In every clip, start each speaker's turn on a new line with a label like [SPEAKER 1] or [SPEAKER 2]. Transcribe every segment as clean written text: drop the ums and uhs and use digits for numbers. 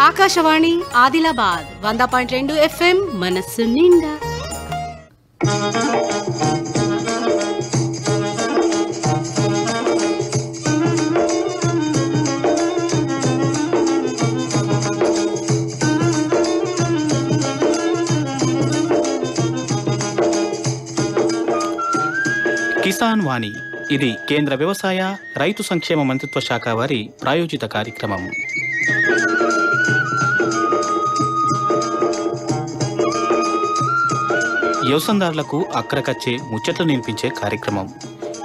[SPEAKER 1] Akashvani Adilabad 100.2 FM మనస్సు నిండా.
[SPEAKER 2] కిసాన్ వాణి ఇది కేంద్ర వ్యవసాయ రైతు సంక్షేమ మంత్రిత్వ శాఖ వారి ప్రాయోజిత కార్యక్రమం. వ్యవసాయదారులకు అక్కరకచ్చే ముచ్చట్లు నేర్పించే కార్యక్రమం.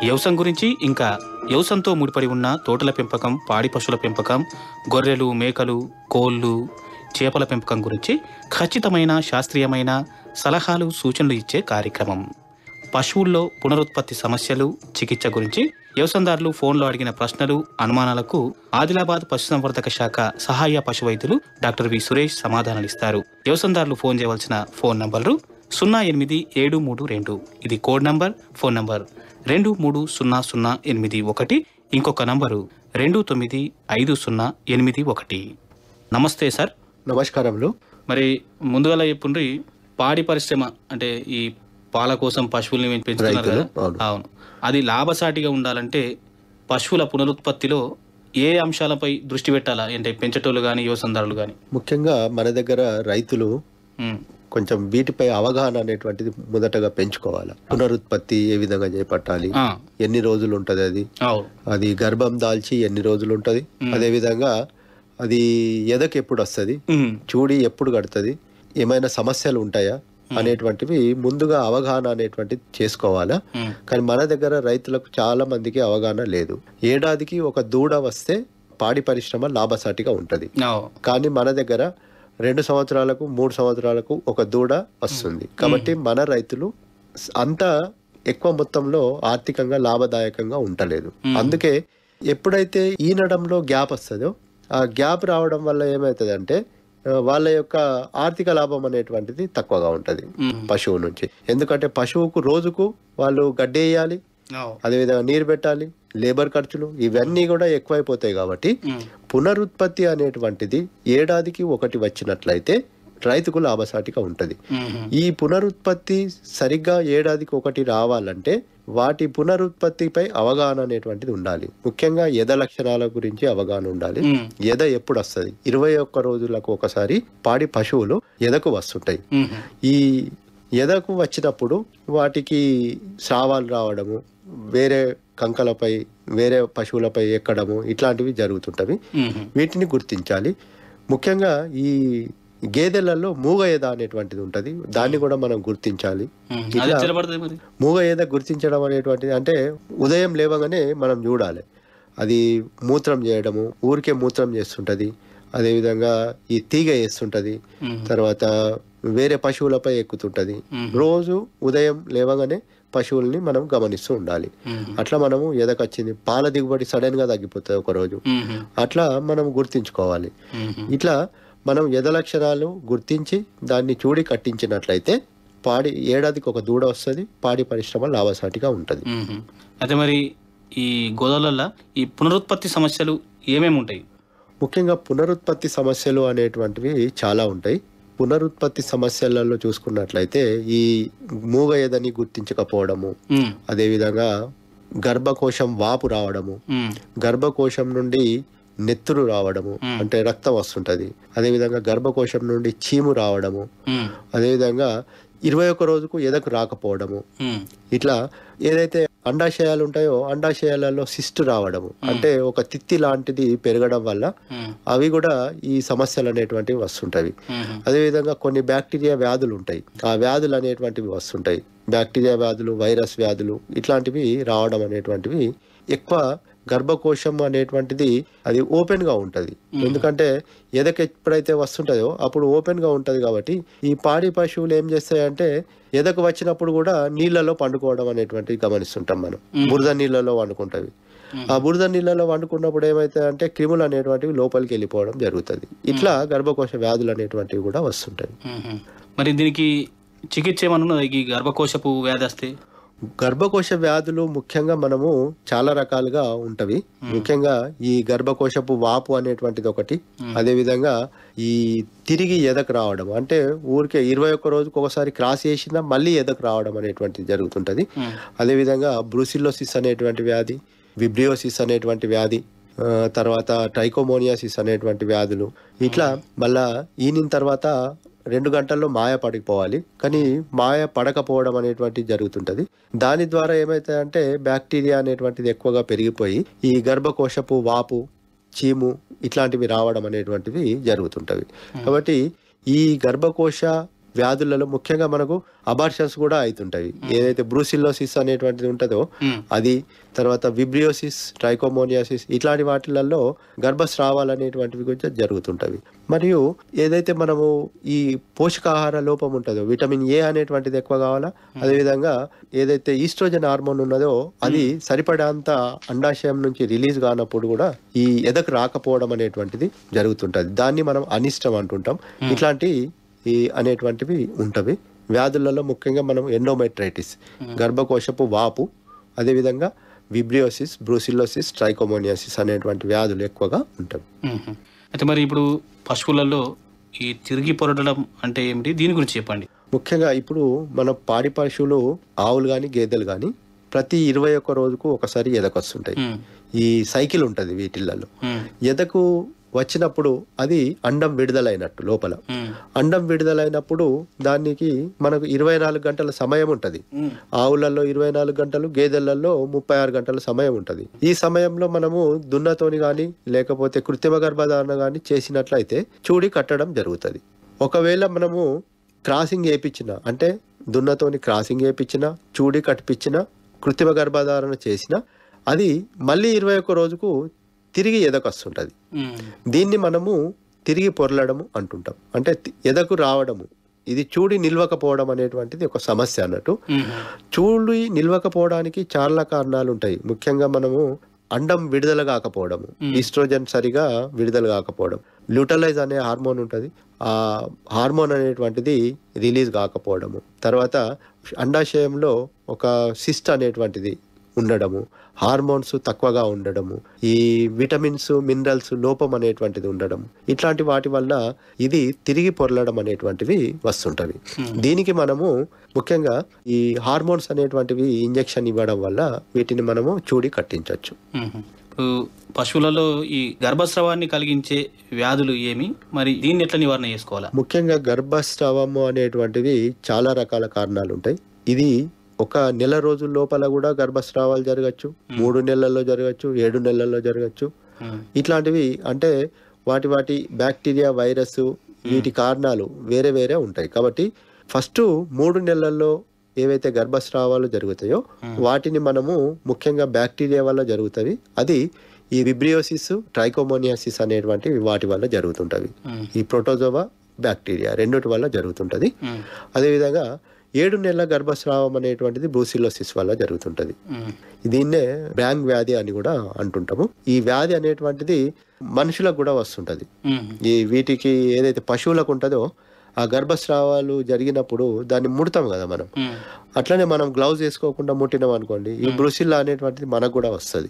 [SPEAKER 2] వ్యవసాయం గురించి ఇంకా వ్యవసాయంతో ముడిపడి ఉన్న తోటల పెంపకం, పాడి పశువుల పెంపకం, గొర్రెలు, మేకలు, కోళ్ళు, చేపల పెంపకం గురించి ఖచ్చితమైన శాస్త్రీయమైన సలహాలు, సూచనలు ఇచ్చే కార్యక్రమం. పశువుల్లో పునరుత్పత్తి సమస్యలు, చికిత్స గురించి వ్యవసాయదారులు ఫోన్లో అడిగిన ప్రశ్నలు, అనుమానాలకు ఆదిలాబాద్ పశుసంవర్ధక శాఖ సహాయ పశు వైద్యులు డాక్టర్ వి సురేష్ సమాధానాలిస్తారు. వ్యవసాయదారులు ఫోన్ చేయవలసిన ఫోన్ నంబర్లు 08732, ఇది కోడ్ నంబర్. ఫోన్ నంబర్ 230081, ఇంకొక నంబరు 295081. నమస్తే సార్.
[SPEAKER 3] నమస్కారములు.
[SPEAKER 2] మరి ముందుగా చెప్పుండ్రి, పాడి పరిశ్రమ అంటే ఈ పాల కోసం పశువుల్ని పెంచుతున్నారు కదా, అవును, అది లాభసాటిగా ఉండాలంటే పశువుల పునరుత్పత్తిలో ఏ అంశాలపై దృష్టి పెట్టాలా అంటే పెంచటోళ్ళు కానీ వ్యవసాయదారులు కానీ?
[SPEAKER 3] ముఖ్యంగా మన దగ్గర రైతులు కొంచెం వీటిపై అవగాహన అనేటువంటిది మొదటగా పెంచుకోవాలి. పునరుత్పత్తి ఏ విధంగా చేపట్టాలి, ఎన్ని రోజులు ఉంటది, అది గర్భం దాల్చి ఎన్ని రోజులు ఉంటది, అదే విధంగా అది ఎదకు ఎప్పుడు వస్తుంది, చూడి ఎప్పుడు కడుతుంది, ఏమైనా సమస్యలు ఉంటాయా అనేటువంటివి ముందుగా అవగాహన అనేటువంటిది చేసుకోవాలా. కానీ మన దగ్గర రైతులకు చాలా మందికి అవగాహన లేదు. ఏడాదికి ఒక దూడ వస్తే పాడి పరిశ్రమ లాభసాటిగా ఉంటది. కానీ మన దగ్గర 2 సంవత్సరాలకు 3 సంవత్సరాలకు ఒక దూడ వస్తుంది. కాబట్టి మన రైతులు అంత ఎక్కువ మొత్తంలో ఆర్థికంగా లాభదాయకంగా ఉండలేదు. అందుకే ఎప్పుడైతే ఈనడంలో గ్యాప్ వస్తుందో, ఆ గ్యాప్ రావడం వల్ల ఏమవుతుందంటే వాళ్ళ యొక్క ఆర్థిక లాభం అనేటువంటిది తక్కువగా ఉంటది పశువు నుంచి. ఎందుకంటే పశువుకు రోజుకు వాళ్ళు గడ్డి వేయాలి, అదేవిధంగా నీరు పెట్టాలి, లేబర్ ఖర్చులు ఇవన్నీ కూడా ఎక్కువైపోతాయి. కాబట్టి పునరుత్పత్తి అనేటువంటిది ఏడాదికి ఒకటి వచ్చినట్లయితే రైతుకు లాభసాటిగా ఉంటది. ఈ పునరుత్పత్తి సరిగ్గా ఏడాదికి ఒకటి రావాలంటే వాటి పునరుత్పత్తిపై అవగాహన అనేటువంటిది ఉండాలి. ముఖ్యంగా ఎద లక్షణాల గురించి అవగాహన ఉండాలి. ఎద ఎప్పుడు వస్తుంది, 21 రోజులకు ఒకసారి పాడి పశువులు ఎదకు వస్తుంటాయి. ఈ ఎదకు వచ్చినప్పుడు వాటికి స్రావాలు రావడము, వేరే కంకలపై వేరే పశువులపై ఎక్కడము, ఇట్లాంటివి జరుగుతుంటవి. వీటిని గుర్తించాలి. ముఖ్యంగా ఈ గేదెలలో మూగ ఏద అనేటువంటిది ఉంటది, దాన్ని కూడా మనం గుర్తించాలి. మూగ ఏద గుర్తించడం అనేటువంటిది అంటే ఉదయం లేవగానే మనం చూడాలి, అది మూత్రం చేయడము, ఊరికే మూత్రం చేస్తుంటది, అదేవిధంగా ఈ తీగ వేస్తుంటది, తర్వాత వేరే పశువులపై ఎక్కుతుంటది. రోజు ఉదయం లేవగానే పశువుల్ని మనం గమనిస్తూ ఉండాలి. అట్లా మనము ఎదకొచ్చింది, పాల దిగుబడి సడన్ గా తగ్గిపోతుంది ఒక రోజు, అట్లా మనం గుర్తించుకోవాలి. ఇట్లా మనం ఎద లక్షణాలు గుర్తించి దాన్ని చూడి కట్టించినట్లయితే పాడి ఏడాదికి ఒక దూడ వస్తుంది, పాడి పరిశ్రమ లాభసాటిగా ఉంటది.
[SPEAKER 2] అయితే మరి ఈ గోదావరిలో ఈ పునరుత్పత్తి సమస్యలు ఏమేమి ఉంటాయి?
[SPEAKER 3] ముఖ్యంగా పునరుత్పత్తి సమస్యలు అనేటువంటివి చాలా ఉంటాయి. పునరుత్పత్తి సమస్యలలో చూసుకున్నట్లయితే ఈ మూగ ఎదని గుర్తించకపోవడము, అదేవిధంగా గర్భకోశం వాపు రావడము, గర్భకోశం నుండి నెత్తురు రావడము అంటే రక్తం వస్తుంటది, అదేవిధంగా గర్భకోశం నుండి చీము రావడము, అదేవిధంగా 21 రోజుకు ఎదకు రాకపోవడము, ఇట్లా ఏదైతే అండాశయాలు ఉంటాయో అండాశయాలలో సిస్ట్ రావడము అంటే ఒక తిత్తి లాంటిది పెరగడం వల్ల అవి కూడా ఈ సమస్యలు అనేటువంటివి వస్తుంటవి. అదేవిధంగా కొన్ని బ్యాక్టీరియా వ్యాధులు ఉంటాయి, ఆ వ్యాధులు అనేటువంటివి వస్తుంటాయి. బ్యాక్టీరియా వ్యాధులు, వైరస్ వ్యాధులు ఇట్లాంటివి రావడం అనేటువంటివి ఎక్కువ. గర్భకోశం అనేటువంటిది అది ఓపెన్ గా ఉంటది, ఎందుకంటే ఎదకు ఎప్పుడైతే వస్తుంటదో అప్పుడు ఓపెన్ గా ఉంటది. కాబట్టి ఈ పాడి పశువులు ఏం చేస్తాయంటే ఎదకు వచ్చినప్పుడు కూడా నీళ్లలో పండుకోవడం అనేటువంటిది గమనిస్తుంటాం మనం. బురద నీళ్లలో వండుకుంటవి. ఆ బురద నీళ్లలో వండుకున్నప్పుడు ఏమైతాయంటే క్రిములు అనేటువంటివి లోపలికి వెళ్ళిపోవడం జరుగుతుంది. ఇట్లా గర్భకోశ వ్యాధులు అనేటువంటివి కూడా వస్తుంటాయి.
[SPEAKER 2] మరి దీనికి చికిత్స ఏమన్నా ఈ గర్భకోశపు వ్యాధి వస్తే?
[SPEAKER 3] గర్భకోశ వ్యాధులు ముఖ్యంగా మనము చాలా రకాలుగా ఉంటవి. ముఖ్యంగా ఈ గర్భకోశపు వాపు అనేటువంటిది ఒకటి. అదే విధంగా ఈ తిరిగి ఎదకు రావడం, అంటే ఊరికే 21 రోజుకు ఒకసారి క్రాస్ చేసినా మళ్ళీ ఎదకు రావడం అనేటువంటిది జరుగుతుంటది. అదే విధంగా బ్రూసిల్లోసిస్ అనేటువంటి వ్యాధి, విబ్రియోసిస్ అనేటువంటి వ్యాధి, తర్వాత ట్రైకోమోనియాసిస్ అనేటువంటి వ్యాధులు. ఇట్లా మళ్ళా ఈనిన తర్వాత 2 గంటల్లో మాయ పడిపోవాలి, కానీ మాయ పడకపోవడం అనేటువంటిది జరుగుతుంటది. దాని ద్వారా ఏమైతుందంటే బ్యాక్టీరియా అనేటువంటిది ఎక్కువగా పెరిగిపోయి ఈ గర్భకోశపు వాపు, చీము ఇట్లాంటివి రావడం అనేటువంటివి జరుగుతుంటవి. కాబట్టి ఈ గర్భకోశ వ్యాధులలో ముఖ్యంగా మనకు అబార్షన్స్ కూడా అవుతుంటాయి. ఏదైతే బ్రూసిల్లోసిస్ అనేటువంటిది ఉంటుందో అది, తర్వాత విబ్రియోసిస్, ట్రైకోమోనియాసిస్ ఇట్లాంటి వాటిలలో గర్భస్రావాలు అనేటువంటివి కూడా జరుగుతుంటవి. మరియు ఏదైతే మనము ఈ పోషకాహార లోపం ఉంటుందో, విటమిన్ ఏ అనేటువంటిది ఎక్కువ కావాలా, అదేవిధంగా ఏదైతే ఈస్ట్రోజన్ హార్మోన్ ఉన్నదో అది సరిపడంత అండాశయం నుంచి రిలీజ్ కానప్పుడు కూడా ఈ ఎదకు రాకపోవడం అనేటువంటిది జరుగుతుంటది. దాన్ని మనం అనిష్టం అంటుంటాం. ఇట్లాంటి ఈ అనేటువంటివి ఉంటవి. వ్యాధులలో ముఖ్యంగా మనం ఎండోమెట్రైటిస్, గర్భకోశపు వాపు, అదేవిధంగా విబ్రియోసిస్, బ్రూసిల్లోసిస్, ట్రైకోమోనియాసిస్ అనేటువంటి వ్యాధులు ఎక్కువగా ఉంటాయి.
[SPEAKER 2] అయితే మరి ఇప్పుడు పశువులలో ఈ తిరిగి పొరడడం అంటే ఏమిటి, దీని గురించి చెప్పండి.
[SPEAKER 3] ముఖ్యంగా ఇప్పుడు మన పాడి పశువులు, ఆవులు కానీ గేదెలు కానీ ప్రతి 21 రోజుకు ఒకసారి ఎదకొస్తుంటాయి. ఈ సైకిల్ ఉంటది వీటిలలో. ఎదకు వచ్చినప్పుడు అది అండం విడుదలైనట్టు లోపల. అండం విడుదలైనప్పుడు దానికి మనకు 24 గంటల సమయం ఉంటది. ఆవులలో 24 గంటలు, గేదెలలో 36 గంటల సమయం ఉంటది. ఈ సమయంలో మనము దున్నతోని గాని లేకపోతే కృత్రిమ గర్భధారణ గాని చేసినట్లయితే చూడి కట్టడం జరుగుతుంది. ఒకవేళ మనము క్రాసింగ్ వేయించిన, అంటే దున్నతోని క్రాసింగ్ వేయించిన, చూడి కట్టిపించిన, కృత్రిమ గర్భధారణ చేసిన, అది మళ్ళీ 21 రోజుకు తిరిగి ఎదకొస్తుంటది. దీన్ని మనము తిరిగి పొరలడము అంటుంటాం. అంటే ఎదకు రావడము, ఇది చూడి నిల్వకపోవడం అనేటువంటిది ఒక సమస్య అన్నట్టు. చూడి నిల్వకపోవడానికి చాలా కారణాలు ఉంటాయి. ముఖ్యంగా మనము అండం విడుదల కాకపోవడము, ఈస్ట్రోజన్ సరిగా విడుదల కాకపోవడం, ల్యూటలైజ్ అనే హార్మోన్ ఉంటుంది, ఆ హార్మోన్ అనేటువంటిది రిలీజ్ కాకపోవడము, తర్వాత అండాశయంలో ఒక సిస్ట్ అనేటువంటిది ఉండడము, హార్మోన్స్ తక్కువగా ఉండడము, ఈ విటమిన్స్, మినరల్స్ లోపం అనేటువంటిది ఉండడం, ఇట్లాంటి వాటి వల్ల ఇది తిరిగి పొరలడం అనేటువంటివి వస్తుంటవి. దీనికి మనము ముఖ్యంగా ఈ హార్మోన్స్ అనేటువంటివి ఇంజెక్షన్ ఇవ్వడం వల్ల వీటిని మనము చూడి కట్టించవచ్చు.
[SPEAKER 2] పశువులలో ఈ గర్భస్రావాన్ని కలిగించే వ్యాధులు ఏమి, మరి దీన్ని ఎట్లా నివారణ చేసుకోవాలా?
[SPEAKER 3] ముఖ్యంగా గర్భస్రావము అనేటువంటివి చాలా రకాల కారణాలు ఉంటాయి. ఇది ఒక నెల రోజుల లోపల కూడా గర్భస్రావాలు జరగచ్చు, 3 నెలల్లో జరగచ్చు, 7 నెలల్లో జరగచ్చు. ఇట్లాంటివి అంటే వాటి బ్యాక్టీరియా, వైరస్, వీటి కారణాలు వేరే వేరే ఉంటాయి. కాబట్టి ఫస్ట్ 3 నెలల్లో ఏవైతే గర్భస్రావాలు జరుగుతాయో వాటిని మనము ముఖ్యంగా బ్యాక్టీరియా వల్ల జరుగుతాయి. అది ఈ విబ్రియోసిస్, ట్రైకోమోనియాసిస్ అనేటువంటి వాటి వల్ల జరుగుతుంటవి. ఈ ప్రోటోజోవా, బ్యాక్టీరియా రెండిటి వల్ల జరుగుతుంటది. అదేవిధంగా 7 నెలల గర్భస్రావం అనేటువంటిది బ్రూసిల్లోసిస్ వల్ల జరుగుతుంటది. దీన్నే బ్రాంగ్ వ్యాధి అని కూడా అంటుంటాము. ఈ వ్యాధి అనేటువంటిది మనుషులకు కూడా వస్తుంటది. ఈ వీటికి ఏదైతే పశువులకు ఉంటుందో ఆ గర్భస్రావాలు జరిగినప్పుడు దాన్ని ముడతాం కదా మనం, అట్లనే మనం గ్లౌజ్ వేసుకోకుండా ముట్టినాం అనుకోండి, ఈ బ్రూసిల్లా అనేటువంటిది మనకు కూడా వస్తుంది.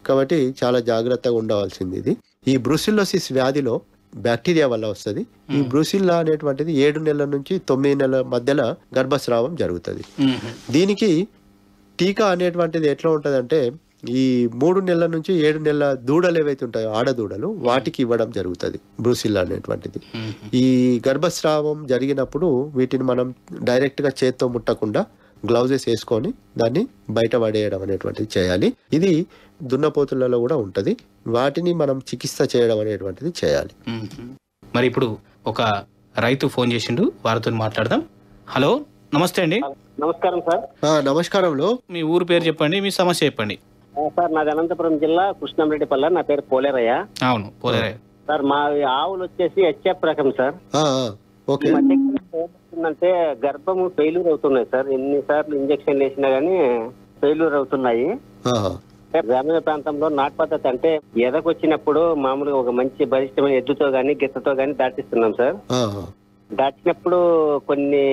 [SPEAKER 3] కాబట్టి చాలా జాగ్రత్తగా ఉండవలసింది ఇది. ఈ బ్రూసిల్లోసిస్ వ్యాధిలో బ్యాక్టీరియా వల్ల వస్తుంది. ఈ బ్రూసిల్లా అనేటువంటిది 7 నెలల నుంచి 9 నెలల మధ్యలో గర్భస్రావం జరుగుతుంది. దీనికి టీకా అనేటువంటిది ఎట్లా ఉంటదంటే ఈ 3 నెలల నుంచి 7 నెలల దూడలు ఏవైతే ఉంటాయో, ఆడదూడలు, వాటికి ఇవ్వడం జరుగుతుంది బ్రూసిల్లా అనేటువంటిది. ఈ గర్భస్రావం జరిగినప్పుడు వీటిని మనం డైరెక్ట్ గా చేత్తో ముట్టకుండా గ్లౌజెస్ వేసుకొని దాన్ని బయట పడేయడం అనేటువంటిది చేయాలి. ఇది దున్నపోతులలో కూడా ఉంటది. వాటిని మనం చికిత్స చేయడం అనేటువంటిది చేయాలి.
[SPEAKER 2] మరి ఇప్పుడు ఒక రైతు ఫోన్ చేసిండు, వారితో మాట్లాడదాం. హలో, నమస్తే అండి.
[SPEAKER 4] నమస్కారం సార్.
[SPEAKER 3] నమస్కారంలో
[SPEAKER 2] మీ ఊరు పేరు చెప్పండి, మీ సమస్య చెప్పండి.
[SPEAKER 4] సార్ నాది అనంతపురం జిల్లా కృష్ణంరెడ్డిపల్లె. నా పేరు పోలేరయ్య.
[SPEAKER 2] అవును, పోలేరయ్య
[SPEAKER 4] సార్. మా ఆవులు వచ్చేసి హెచ్ఎఫ్ రకం సార్.
[SPEAKER 3] ఓకే.
[SPEAKER 4] అంటే గర్భము ఫెయిల్యూర్ అవుతున్నాయి సార్. ఎన్నిసార్లు ఇంజక్షన్ వేసినా గానీ ఫెయిల్యూర్ అవుతున్నాయి. గ్రామీణ ప్రాంతంలో నాటు పద్ధతి అంటే ఎదకొచ్చినప్పుడు మామూలుగా ఒక మంచి బలిష్టమైన ఎద్దుతో గానీ గిత్తతో గానీ దాటిస్తున్నాం సార్. దాటినప్పుడు కొన్ని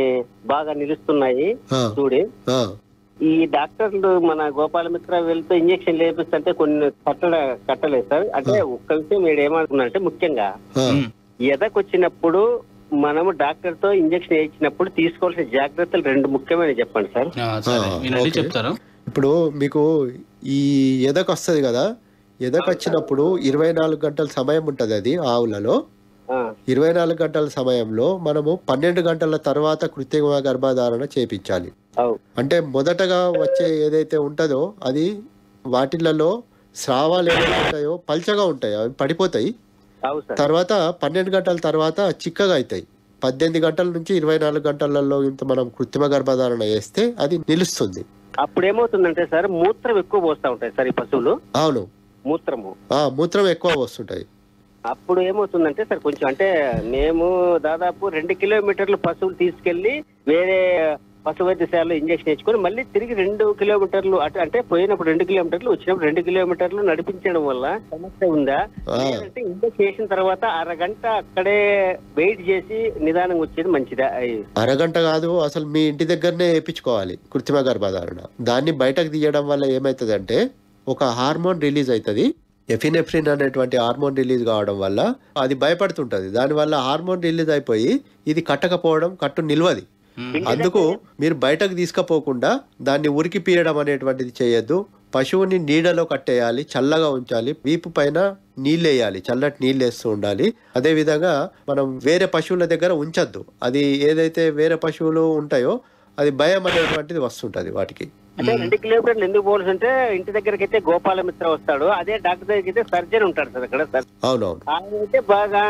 [SPEAKER 4] బాగా నిలుస్తున్నాయి చూడి. ఈ డాక్టర్లు మన గోపాలమిత్ర వీళ్ళతో ఇంజక్షన్ లేపిస్తుంటే కొన్ని కట్టలేదు సార్. అంటే ఒక్క విషయం మీరు ఏమనుకున్నారంటే ముఖ్యంగా ఎదకొచ్చినప్పుడు మనము డాక్టర్ తో ఇంజక్షన్ వేయించినప్పుడు తీసుకోవాల్సిన జాగ్రత్తలు 2 ముఖ్యమైన చెప్పండి సార్.
[SPEAKER 2] చెప్తారు.
[SPEAKER 3] ఇప్పుడు మీకు ఈ ఎదకు వస్తుంది కదా, ఎదకు వచ్చినప్పుడు 24 గంటల సమయం ఉంటది అది ఆవులలో. 24 గంటల సమయంలో మనము 12 గంటల తర్వాత కృత్రిమ గర్భధారణ చేపించాలి. అంటే మొదటగా వచ్చే ఏదైతే ఉంటుందో అది వాటిలలో స్రావాలు ఏదైతే ఉంటాయో పల్చగా ఉంటాయి, అవి పడిపోతాయి. తర్వాత 12 గంటల తర్వాత చిక్కగా అవుతాయి. 18 గంటల నుంచి 24 గంటలలో ఇంత మనం కృత్రిమ గర్భధారణ చేస్తే అది నిలుస్తుంది.
[SPEAKER 4] అప్పుడు ఏమవుతుందంటే సార్ మూత్రం ఎక్కువ పోస్తా ఉంటాయి సార్ ఈ పశువులు.
[SPEAKER 3] అవును, మూత్రం ఎక్కువ వస్తుంటాయి.
[SPEAKER 4] అప్పుడు ఏమవుతుందంటే సార్ కొంచెం అంటే మేము దాదాపు 2 కిలోమీటర్లు పశువులు తీసుకెళ్లి వేరే పశు వైద్యశాలలో ఇంజక్షన్ వేసుకొని మళ్ళీ తిరిగి 2 కిలోమీటర్లు అంటే పోయినప్పుడు 2 కిలోమీటర్లు వచ్చినప్పుడు 2 కిలోమీటర్లు నడిపించడం వల్ల సమస్య ఉందా? అంటే ఇంజక్షన్ వేసిన తర్వాత అరగంట అక్కడే వెయిట్ చేసి నిదానంగా వచ్చేది మంచిదా?
[SPEAKER 3] అరగంట కాదు, అసలు మీ ఇంటి దగ్గరనే వేయించుకోవాలి కృత్రిమ గర్భధారణ. దాన్ని బయటకు తీయడం వల్ల ఏమైతుందంటే ఒక హార్మోన్ రిలీజ్ అవుతుంది, ఎఫినెఫ్రిన్ అనేటువంటి హార్మోన్ రిలీజ్ కావడం వల్ల అది భయపడుతుంటది. దానివల్ల హార్మోన్ రిలీజ్ అయిపోయి ఇది కట్టకపోవడం, కట్టు నిల్వది. అందుకు మీరు బయటకు తీసుకుపోకుండా దాన్ని ఉరికి పీయడం అనేటువంటిది చేయొద్దు. పశువుని నీడలో కట్టేయాలి, చల్లగా ఉంచాలి, వీపు పైన నీళ్ళు వేయాలి, చల్లటి నీళ్ళు వేస్తూ ఉండాలి. అదే విధంగా మనం వేరే పశువుల దగ్గర ఉంచొద్దు. అది ఏదైతే వేరే పశువులు ఉంటాయో అది భయం అనేటువంటిది వస్తుంటది వాటికి.
[SPEAKER 4] అంటే 2 కిలోమీటర్లు ఎందుకు పోవాల్సి అంటే ఇంటి దగ్గరికి అయితే గోపాలమిత్ర వస్తాడు, అదే డాక్టర్ దగ్గరికి అయితే సర్జన్ ఉంటాడు సార్ అక్కడ. సార్
[SPEAKER 3] అవునవును,
[SPEAKER 4] ఆయన అయితే బాగా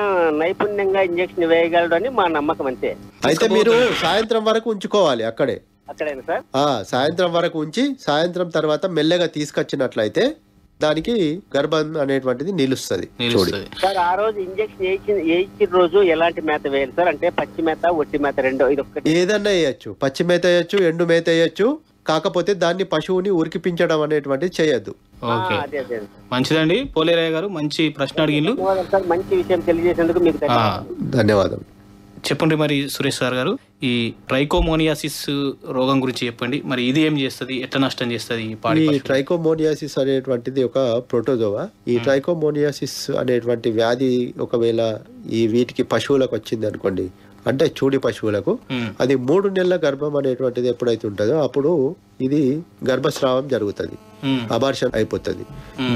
[SPEAKER 4] నైపుణ్యంగా ఇంజక్షన్ వేయగలడు అని మా నమ్మకం అంతే.
[SPEAKER 3] అయితే మీరు సాయంత్రం వరకు ఉంచుకోవాలి
[SPEAKER 4] అక్కడేనా సార్?
[SPEAKER 3] సాయంత్రం వరకు ఉంచి సాయంత్రం తర్వాత మెల్లగా తీసుకొచ్చినట్లయితే దానికి గర్భం అనేటువంటిది నిలుస్తుంది.
[SPEAKER 4] సార్ ఆ రోజు ఇంజక్షన్ వేయించిన రోజు ఎలాంటి మేత వేయాలి సార్? అంటే పచ్చి మేత, ఒట్టి మేత రెండో
[SPEAKER 3] ఏదన్నా వేయచ్చు. పచ్చి మేత వేయచ్చు, ఎండు మేత వేయచ్చు. కాకపోతే దాన్ని పశువుని ఉరికిపించడం అనేటువంటిది చేయొద్దు.
[SPEAKER 2] మంచిదండి పోలేరయ్య గారు, మంచి ప్రశ్న అడిగిండ్రు.
[SPEAKER 4] మంచి విషయం తెలియజేసేందుకు మీకు
[SPEAKER 3] ధన్యవాదాలు.
[SPEAKER 2] చెప్పండి మరి సురేష్ సార్ గారు, ఈ ట్రైకోమోనియాసిస్ రోగం గురించి చెప్పండి. మరి ఇది ఏం చేస్తుంది, ఎట్లా నష్టం చేస్తుంది?
[SPEAKER 3] ఈ ట్రైకోమోనియాసిస్ అనేటువంటిది ఒక ప్రోటోజోవా. ఈ ట్రైకోమోనియాసిస్ అనేటువంటి వ్యాధి ఒకవేళ ఈ వీటికి పశువులకు వచ్చింది అనుకోండి, అంటే చూడి పశువులకు, అది 3 నెలల గర్భం అనేటువంటిది ఎప్పుడైతే ఉంటుందో అప్పుడు ఇది గర్భస్రావం జరుగుతుంది, అబార్షన్ అయిపోతుంది.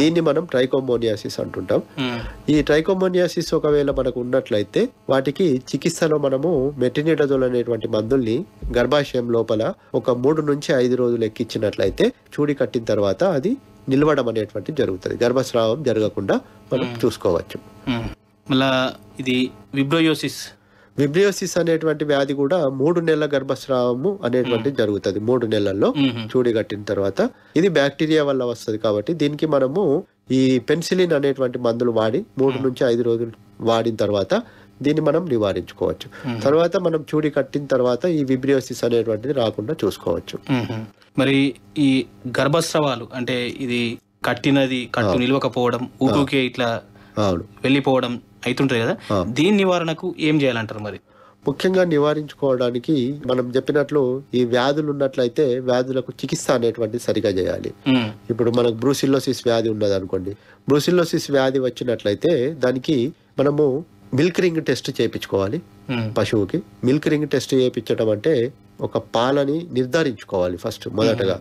[SPEAKER 3] దీన్ని మనం ట్రైకోమోనియాసిస్ అంటుంటాం. ఈ ట్రైకోమోనియాసిస్ ఒకవేళ మనకు ఉన్నట్లయితే వాటికి చికిత్సలో మనము మెట్రినిడజోల్ అనేటువంటి మందుల్ని గర్భాశయం లోపల ఒక 3 నుంచి 5 రోజులు ఎక్కించినట్లయితే చూడి కట్టిన తర్వాత అది నిలవడం అనేటువంటి జరుగుతుంది. గర్భస్రావం జరగకుండా మనం చూసుకోవచ్చు.
[SPEAKER 2] మళ్ళా ఇది
[SPEAKER 3] విబ్రియోసిస్ అనేటువంటి వ్యాధి కూడా 3 నెలల గర్భస్రావము అనేటువంటి జరుగుతుంది. 3 నెలల్లో చూడి కట్టిన తర్వాత ఇది బ్యాక్టీరియా వల్ల వస్తుంది కాబట్టి దీనికి మనము ఈ పెన్సిలిన్ అనేటువంటి మందులు వాడి 3 నుంచి 5 రోజులు వాడిన తర్వాత దీన్ని మనం నివారించుకోవచ్చు. తర్వాత మనం చూడి కట్టిన తర్వాత ఈ విబ్రియోసిస్ అనేటువంటిది రాకుండా చూసుకోవచ్చు.
[SPEAKER 2] మరి ఈ గర్భస్రావాలు అంటే ఇది కట్టినది కట్టు నిలవకపోవడం, ఊకే ఇట్లా వెళ్ళిపోవడం అవుతుంటది కదా, దీని నివారణకు ఏం చేయాలంటారు? మరి
[SPEAKER 3] ముఖ్యంగా నివారించుకోవడానికి మనం చెప్పినట్లు ఈ వ్యాధులు ఉన్నట్లయితే వ్యాధులకు చికిత్స అనేటువంటిది సరిగా చేయాలి. ఇప్పుడు మనకు బ్రూసిల్లోసిస్ వ్యాధి ఉన్నది అనుకోండి, బ్రూసిల్లోసిస్ వ్యాధి వచ్చినట్లయితే దానికి మనము మిల్క్ రింగ్ టెస్ట్ చేయించుకోవాలి. పశువుకి మిల్క్ రింగ్ టెస్ట్ చేయించడం అంటే ఒక పాలని నిర్ధారించుకోవాలి ఫస్ట్, మొదటగా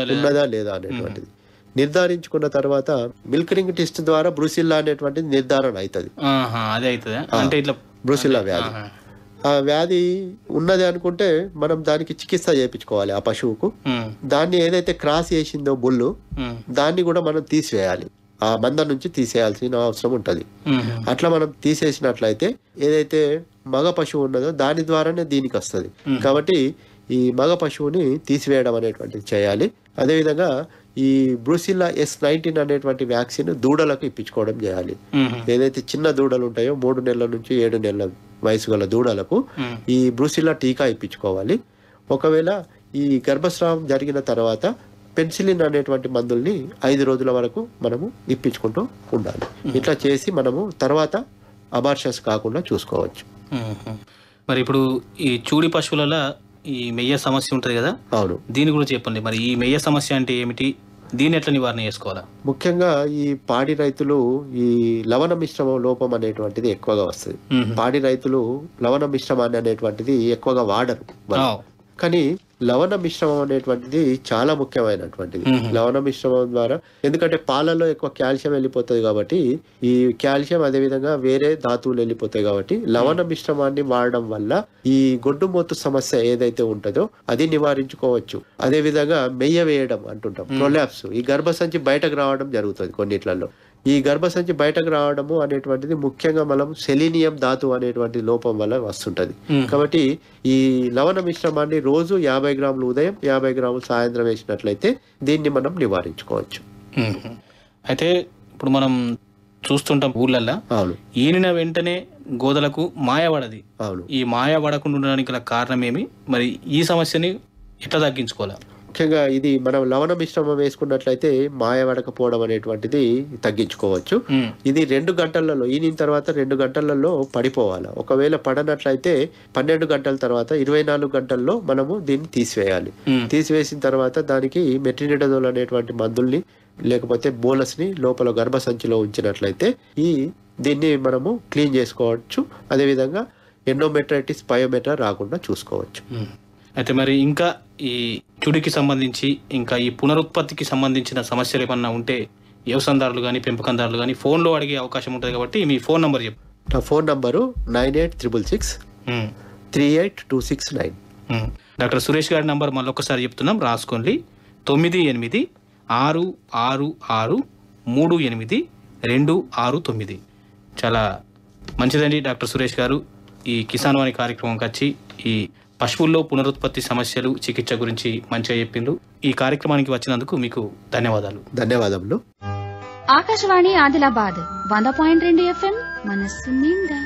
[SPEAKER 3] ఉన్నదా లేదా అనేటువంటిది నిర్ధారించుకున్న తర్వాత మిల్క్ రింగ్ టెస్ట్ ద్వారా బ్రూసిల్లా అనేటువంటిది నిర్ధారణ అవుతుంది. బ్రూసిల్లా వ్యాధి, ఆ వ్యాధి ఉన్నది అనుకుంటే మనం దానికి చికిత్స చేయించుకోవాలి ఆ పశువుకు. దాన్ని ఏదైతే క్రాస్ చేసిందో బుల్లు, దాన్ని కూడా మనం తీసివేయాలి, ఆ మంద నుంచి తీసేయాల్సిన అవసరం ఉంటది. అట్లా మనం తీసేసినట్లయితే ఏదైతే మగ పశువు ఉన్నదో దాని ద్వారానే దీనికి వస్తుంది. కాబట్టి ఈ మగ పశువుని తీసివేయడం అనేటువంటిది చేయాలి. అదేవిధంగా ఈ బ్రూసిల్లా S19 అనేటువంటి వ్యాక్సిన్ దూడలకు ఇప్పించుకోవడం చేయాలి. ఏదైతే చిన్న దూడలు ఉంటాయో 3 నెలల నుంచి 7 నెలల వయసు గల దూడలకు ఈ బ్రూసిల్లా టీకా ఇప్పించుకోవాలి. ఒకవేళ ఈ గర్భస్రావం జరిగిన తర్వాత పెన్సిలిన్ అనేటువంటి మందుల్ని 5 రోజుల వరకు మనము ఇప్పించుకుంటూ ఉండాలి. ఇట్లా చేసి మనము తర్వాత అబార్షన్స్ కాకుండా చూసుకోవచ్చు.
[SPEAKER 2] మరి ఇప్పుడు ఈ చూడి పశువులలో ఈ మెయ్య సమస్య ఉంటది కదా,
[SPEAKER 3] అవును,
[SPEAKER 2] దీని గురించి చెప్పండి. మరి ఈ మెయ్య సమస్య అంటే ఏమిటి, దీన్ని ఎట్లా నివారణ చేసుకోవాలా?
[SPEAKER 3] ముఖ్యంగా ఈ పాడి రైతులు ఈ లవణ మిశ్రమం లోపం అనేటువంటిది ఎక్కువగా వస్తుంది. పాడి రైతులు లవణ మిశ్రమాన్ని అనేటువంటిది ఎక్కువగా వాడరు వాళ్ళు. కానీ లవణ మిశ్రమం అనేటువంటిది చాలా ముఖ్యమైనటువంటిది. లవణ మిశ్రమం ద్వారా, ఎందుకంటే పాలలో ఎక్కువ కాల్షియం వెళ్ళిపోతుంది కాబట్టి, ఈ కాల్షియం అదే విధంగా వేరే ధాతువులు వెళ్ళిపోతాయి కాబట్టి లవణ మిశ్రమాన్ని వాడడం వల్ల ఈ గొడ్డుమోతు సమస్య ఏదైతే ఉంటుందో అది నివారించుకోవచ్చు. అదే విధంగా మెయ్య వేయడం అంటుంటాం, ప్రొలాప్స్, ఈ గర్భసంచి బయటకు రావడం జరుగుతుంది కొన్నిట్లలో. ఈ గర్భసంచి బయటకు రావడము అనేటువంటిది ముఖ్యంగా మనం సెలీనియం ధాతువు అనేటువంటి లోపం వల్ల వస్తుంటది. కాబట్టి ఈ లవణ మిశ్రమాన్ని రోజు 50 గ్రాములు ఉదయం 50 గ్రాములు సాయంత్రం వేసినట్లయితే దీన్ని మనం నివారించుకోవచ్చు.
[SPEAKER 2] అయితే ఇప్పుడు మనం చూస్తుంటాం ఊళ్ళల్లో,
[SPEAKER 3] అవును,
[SPEAKER 2] ఈనిన వెంటనే గోదలకు మాయ పడది.
[SPEAKER 3] అవును,
[SPEAKER 2] ఈ మాయ పడకుండా ఉండడానికి గల కారణం ఏమి, మరి ఈ సమస్యని ఎట్లా తగ్గించుకోవాలా?
[SPEAKER 3] ముఖ్యంగా ఇది మనం లవణ మిశ్రమం వేసుకున్నట్లయితే మాయ పడకపోవడం అనేటువంటిది తగ్గించుకోవచ్చు. ఇది 2 గంటలలో, ఈనిన తర్వాత 2 గంటలలో పడిపోవాలి. ఒకవేళ పడనట్లయితే 12 గంటల తర్వాత 24 గంటల్లో మనము దీన్ని తీసివేయాలి. తీసివేసిన తర్వాత దానికి మెట్రినిడజోల్ అనేటువంటి మందుల్ని లేకపోతే బోలస్ ని లోపల గర్భసంచిలో ఉంచినట్లయితే దీన్ని మనము క్లీన్ చేసుకోవచ్చు. అదేవిధంగా ఎండోమెట్రైటిస్, పయోమెట్రా రాకుండా చూసుకోవచ్చు.
[SPEAKER 2] అయితే మరి ఇంకా ఈ చుడికి సంబంధించి, ఇంకా ఈ పునరుత్పత్తికి సంబంధించిన సమస్యలు ఏమన్నా ఉంటే వ్యవసాయదారులు కానీ పెంపకందారులు కానీ ఫోన్లో అడిగే అవకాశం ఉంటుంది కాబట్టి మీ ఫోన్ నంబర్ చెప్పు.
[SPEAKER 3] నా ఫోన్ నంబరు 9866 38269.
[SPEAKER 2] డాక్టర్ సురేష్ గారి నంబర్ మళ్ళొకసారి చెప్తున్నాం, రాసుకోండి. 9866383869. చాలా మంచిదండి డాక్టర్ సురేష్ గారు. ఈ కిసాన్ వాణి కార్యక్రమంకి వచ్చి ఈ పశువుల్లో పునరుత్పత్తి సమస్యలు, చికిత్స గురించి మంచిగా చెప్పిండ్రు. ఈ కార్యక్రమానికి వచ్చినందుకు మీకు ధన్యవాదాలు.
[SPEAKER 3] ధన్యవాదములు.
[SPEAKER 5] ఆకాశవాణి ఆదిలాబాద్ 100.2 FM మనస్సు నిండా.